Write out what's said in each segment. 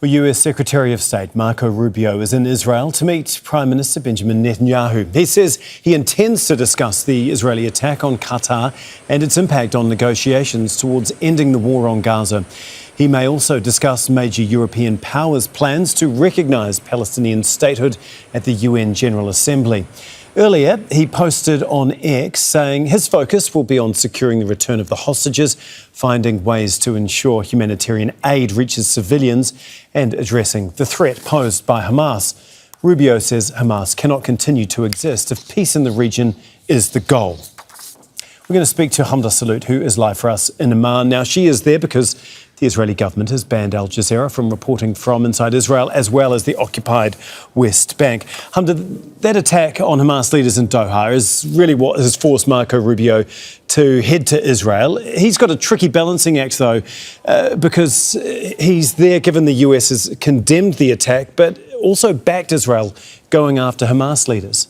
Well, US Secretary of State Marco Rubio is in Israel to meet Prime Minister Benjamin Netanyahu. He says he intends to discuss the Israeli attack on Qatar and its impact on negotiations towards ending the war on Gaza. He may also discuss major European powers' plans to recognise Palestinian statehood at the UN General Assembly. Earlier, he posted on X saying his focus will be on securing the return of the hostages, finding ways to ensure humanitarian aid reaches civilians, and addressing the threat posed by Hamas. Rubio says Hamas cannot continue to exist if peace in the region is the goal. We're going to speak to Hamdah, Salhut, who is live for us in Amman. Now, she is there because the Israeli government has banned Al Jazeera from reporting from inside Israel, as well as the occupied West Bank. Hamdah, that attack on Hamas leaders in Doha is really what has forced Marco Rubio to head to Israel. He's got a tricky balancing act, though, because he's there given the US has condemned the attack, but also backed Israel going after Hamas leaders.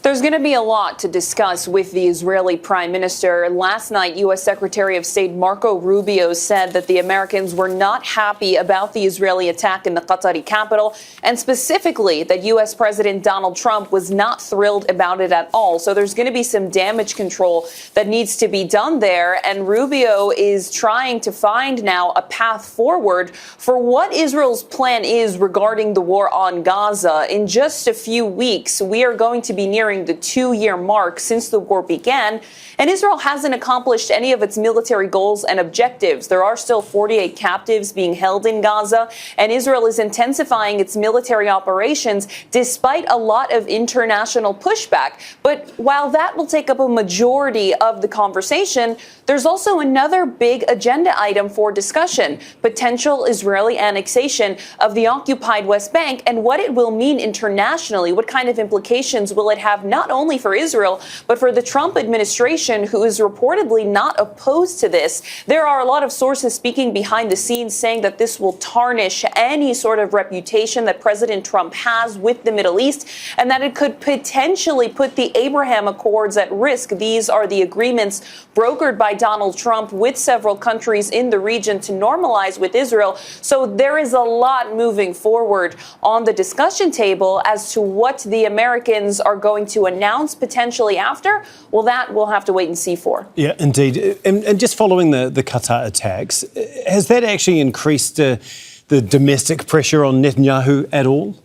There's going to be a lot to discuss with the Israeli Prime Minister. Last night, U.S. Secretary of State Marco Rubio said that the Americans were not happy about the Israeli attack in the Qatari capital, and specifically that U.S. President Donald Trump was not thrilled about it at all. So there's going to be some damage control that needs to be done there, and Rubio is trying to find now a path forward for what Israel's plan is regarding the war on Gaza. In just a few weeks, we are going to be nearing the 2-year mark since the war began, and Israel hasn't accomplished any of its military goals and objectives. There are still 48 captives being held in Gaza, and Israel is intensifying its military operations despite a lot of international pushback. But while that will take up a majority of the conversation, there's also another big agenda item for discussion: potential Israeli annexation of the occupied West Bank and what it will mean internationally. What kind of implications will it have not only for Israel, but for the Trump administration, who is reportedly not opposed to this? There are a lot of sources speaking behind the scenes saying that this will tarnish any sort of reputation that President Trump has with the Middle East, and that it could potentially put the Abraham Accords at risk. These are the agreements brokered by Donald Trump with several countries in the region to normalize with Israel. So there is a lot moving forward on the discussion table as to what the Americans are going to announce potentially after. Well, that we'll have to wait and see for. Yeah, indeed. And just following the Qatar attacks, has that actually increased the domestic pressure on Netanyahu at all?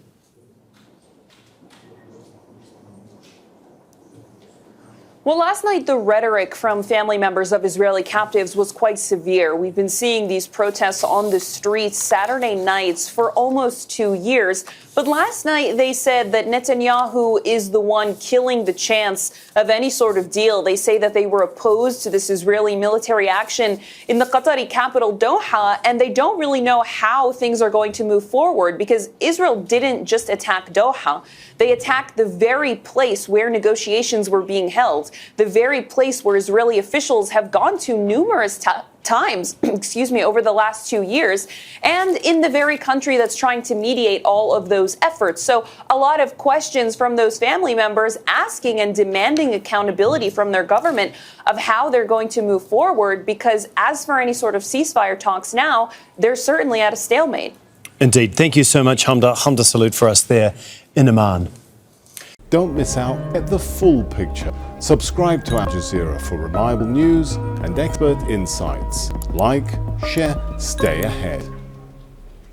Well, last night, the rhetoric from family members of Israeli captives was quite severe. We've been seeing these protests on the streets Saturday nights for almost 2 years. But last night, they said that Netanyahu is the one killing the chance of any sort of deal. They say that they were opposed to this Israeli military action in the Qatari capital, Doha, and they don't really know how things are going to move forward, because Israel didn't just attack Doha. They attacked the very place where negotiations were being held, the very place where Israeli officials have gone to numerous times, over the last 2 years, and in the very country that's trying to mediate all of those efforts. So a lot of questions from those family members asking and demanding accountability from their government of how they're going to move forward, because as for any sort of ceasefire talks now, they're certainly at a stalemate. Indeed. Thank you so much, Hamdah. Hamdah, Salhut for us there in Amman. Don't miss out. Get the full picture. Subscribe to Al Jazeera for reliable news and expert insights. Like, share, stay ahead.